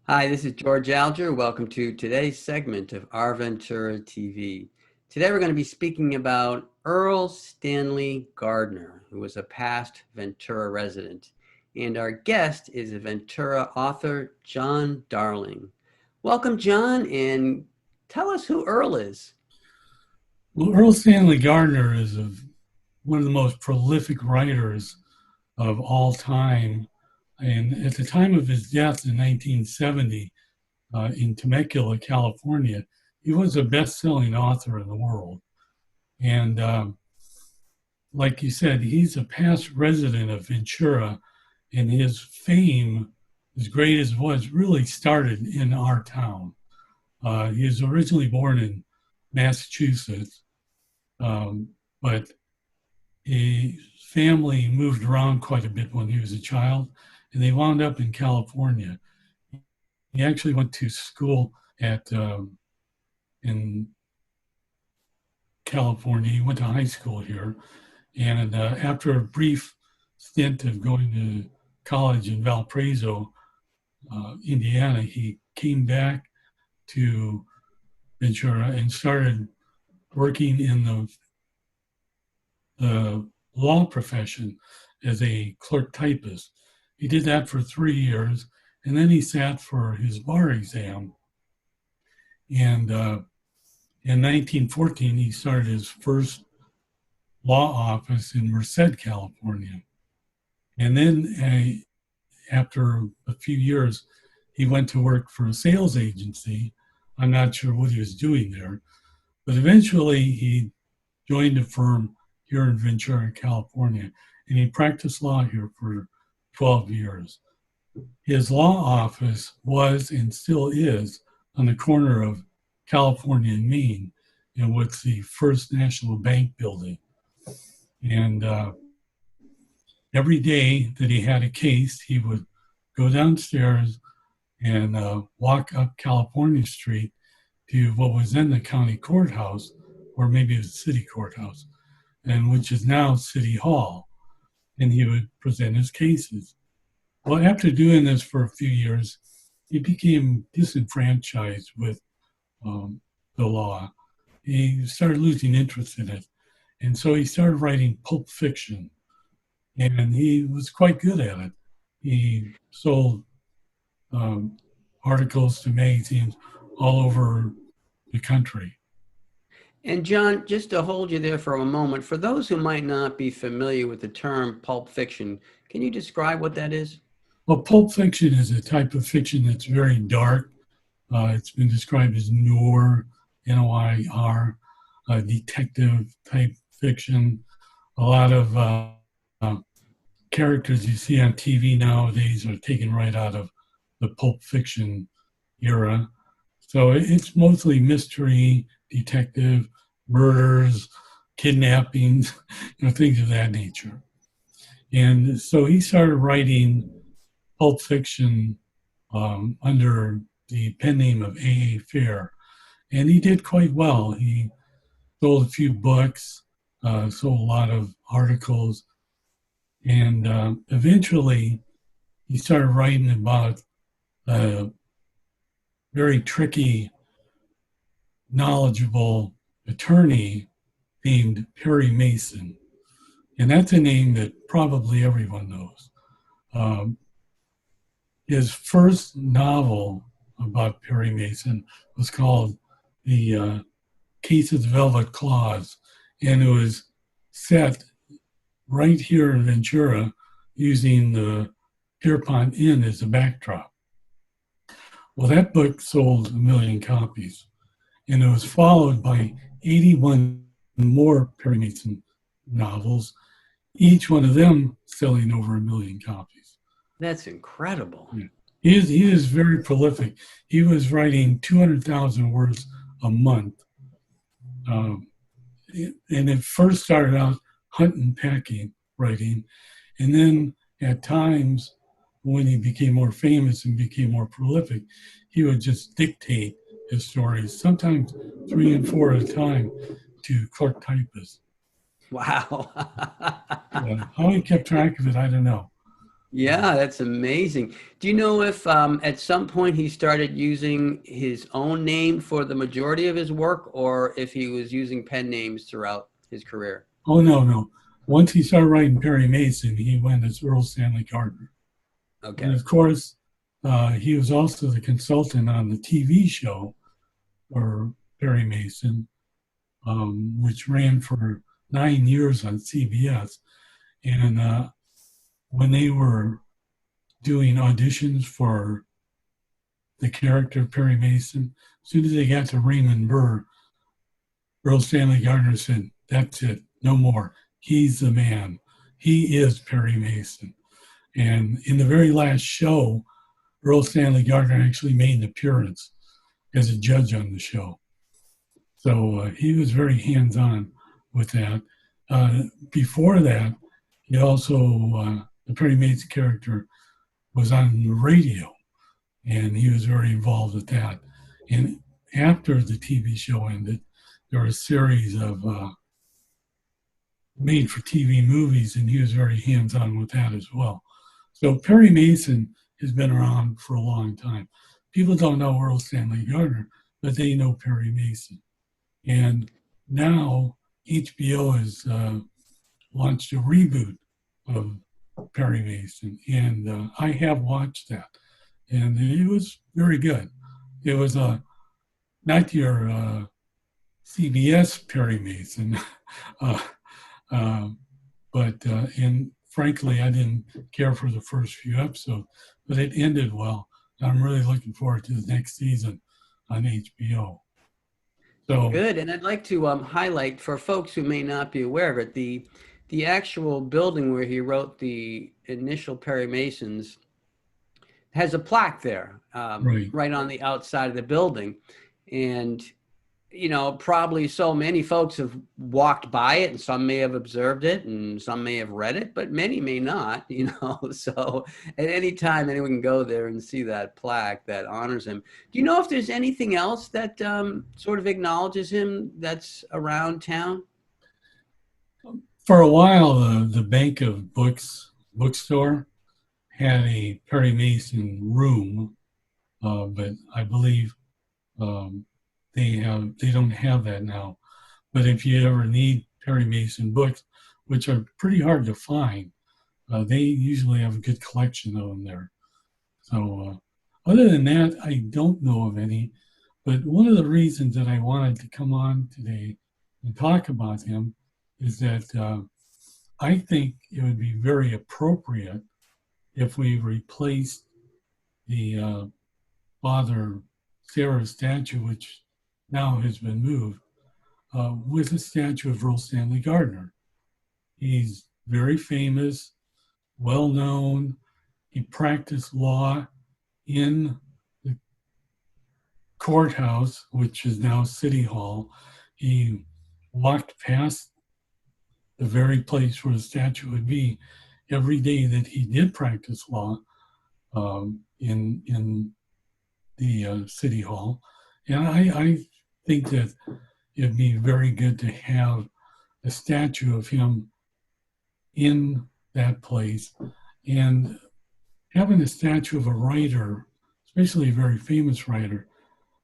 Hi, this is George Alger. Welcome to today's segment of Our Ventura TV. Today we're going to be speaking about Erle Stanley Gardner, who was a past Ventura resident. And our guest is a Ventura author, John Darling. Welcome, John, and tell us who Erle is. Well, Erle Stanley Gardner is one of the most prolific writers of all time. And at the time of his death in 1970 in Temecula, California, he was a best-selling author in the world. And like you said, he's a past resident of Ventura, and his fame, as great as it was, really started in our town. He was originally born in Massachusetts, but his family moved around quite a bit when he was a child, and they wound up in California. He actually went to school in California. He went to high school here, and after a brief stint of going to college in Valparaiso, Indiana, he came back to Ventura and started working in the law profession as a clerk typist. He did that for 3 years, and then he sat for his bar exam. And in 1914, he started his first law office in Merced, California. And then after a few years, he went to work for a sales agency. I'm not sure what he was doing there, but eventually he joined a firm here in Ventura, California, and he practiced law here for 12 years. His law office was and still is on the corner of California and Main in what's the First National Bank building. And every day that he had a case, he would go downstairs and walk up California Street to what was then the county courthouse, or maybe it was the city courthouse, and which is now City Hall, and he would present his cases. Well, after doing this for a few years, he became disenfranchised with the law. He started losing interest in it, and so he started writing pulp fiction, and he was quite good at it. He sold articles to magazines all over the country. And John, just to hold you there for a moment, for those who might not be familiar with the term pulp fiction, can you describe what that is? Well, pulp fiction is a type of fiction that's very dark. It's been described as noir, N-O-I-R, detective type fiction. A lot of characters you see on TV nowadays are taken right out of the pulp fiction era. So it's mostly mystery, detective, murders, kidnappings, things of that nature. And so he started writing pulp fiction under the pen name of A.A. Fair. And he did quite well. He sold a few books, sold a lot of articles, and eventually he started writing about a very tricky, knowledgeable attorney named Perry Mason. And that's a name that probably everyone knows. His first novel about Perry Mason was called The Case of the Velvet Claws, and it was set right here in Ventura using the Pierpont Inn as a backdrop. Well, that book sold 1 million copies, and it was followed by 81 more Perry Mason novels, each one of them selling over 1 million copies. That's incredible. Yeah. He is very prolific. He was writing 200,000 words a month. And it first started out hunt and packing writing. And then at times, when he became more famous and became more prolific, he would just dictate his stories, sometimes 3 and 4 at a time, to clerk typists. Wow. How he kept track of it, I don't know. Yeah, that's amazing. Do you know if at some point he started using his own name for the majority of his work, or if he was using pen names throughout his career? Oh, no, no. Once he started writing Perry Mason, he went as Erle Stanley Gardner. And Okay. of course, he was also the consultant on the TV show for Perry Mason, which ran for 9 years on CBS. And when they were doing auditions for the character of Perry Mason, as soon as they got to Raymond Burr, Erle Stanley Gardner said, "That's it, no more. He's the man. He is Perry Mason." And in the very last show, Erle Stanley Gardner actually made an appearance as a judge on the show. So he was very hands-on with that. Before that, he also, the Perry Mason character was on the radio, and he was very involved with that. And after the TV show ended, there were a series of made for TV movies, and he was very hands on with that as well. So Perry Mason has been around for a long time. People don't know Erle Stanley Gardner, but they know Perry Mason. And now HBO has launched a reboot of Perry Mason, and I have watched that, and it was very good. It was not your CBS Perry Mason, uh, uh, but and frankly, I didn't care for the first few episodes, but it ended well. I'm really looking forward to the next season on HBO. So, Good. And I'd like to highlight for folks who may not be aware of it, the actual building where he wrote the initial Perry Masons has a plaque there, right. right on the outside of the building. And, probably so many folks have walked by it, and some may have observed it and some may have read it, but many may not, So at any time, anyone can go there and see that plaque that honors him. Do you know if there's anything else that sort of acknowledges him that's around town? For a while, the Bank of Books bookstore had a Perry Mason room, but I believe um, they don't have that now. But if you ever need Perry Mason books, which are pretty hard to find, they usually have a good collection of them there. So other than that, I don't know of any. But one of the reasons that I wanted to come on today and talk about him is that I think it would be very appropriate if we replaced the Father Sarah statue, which now has been moved, with a statue of Erle Stanley Gardner. He's very famous, well known. He practiced law in the courthouse, which is now City Hall. He walked past the very place where the statue would be every day that he did practice law in the City Hall. And I think that it'd be very good to have a statue of him in that place. And having a statue of a writer, especially a very famous writer,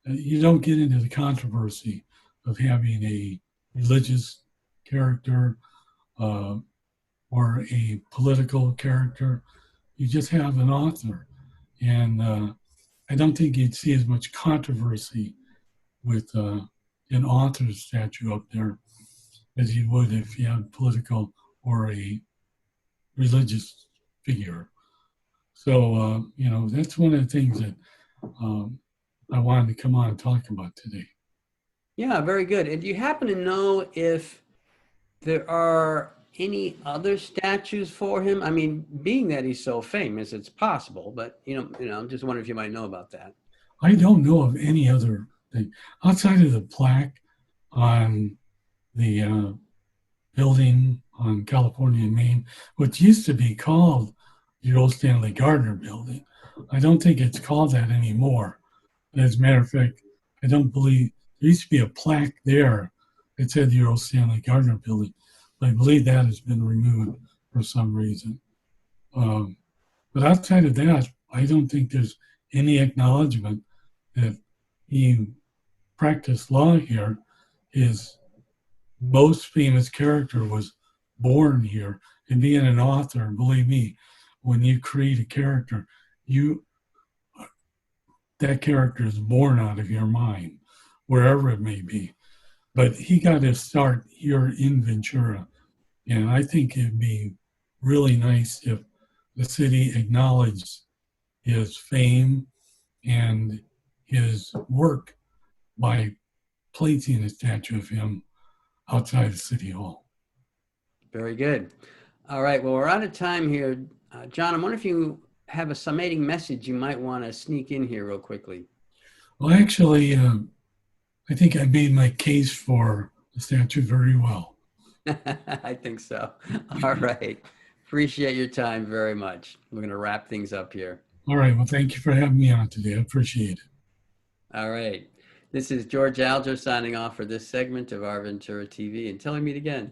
you don't get into the controversy of having a religious character uh, or a political character. You just have an author. And I don't think you'd see as much controversy with an author's statue up there as you would if you had political or a religious figure. So, that's one of the things that I wanted to come on and talk about today. Yeah, very good. And do you happen to know if there are any other statues for him? I mean, being that he's so famous, it's possible, but I'm just wondering if you might know about that. I don't know of any other thing outside of the plaque on the building on California and Main, which used to be called the Old Stanley Gardner building. I don't think it's called that anymore. As a matter of fact, I don't believe there used to be a plaque there that said the Earl Stanley Gardner building, but I believe that has been removed for some reason. Um, But outside of that, I don't think there's any acknowledgement that he practiced law here. His most famous character was born here. And being an author, believe me, when you create a character, you that character is born out of your mind, wherever it may be. But he got his start here in Ventura. And I think it'd be really nice if the city acknowledged his fame and his work by placing a statue of him outside of City Hall. Very good. All right. Well, we're out of time here. John, I wonder if you have a summating message you might want to sneak in here real quickly. Well, actually, I think I made my case for the statue very well. I think so. All right. Appreciate your time very much. We're going to wrap things up here. All right. Well, thank you for having me on today. I appreciate it. All right. This is George Alger signing off for this segment of Our Ventura TV. Until we meet again.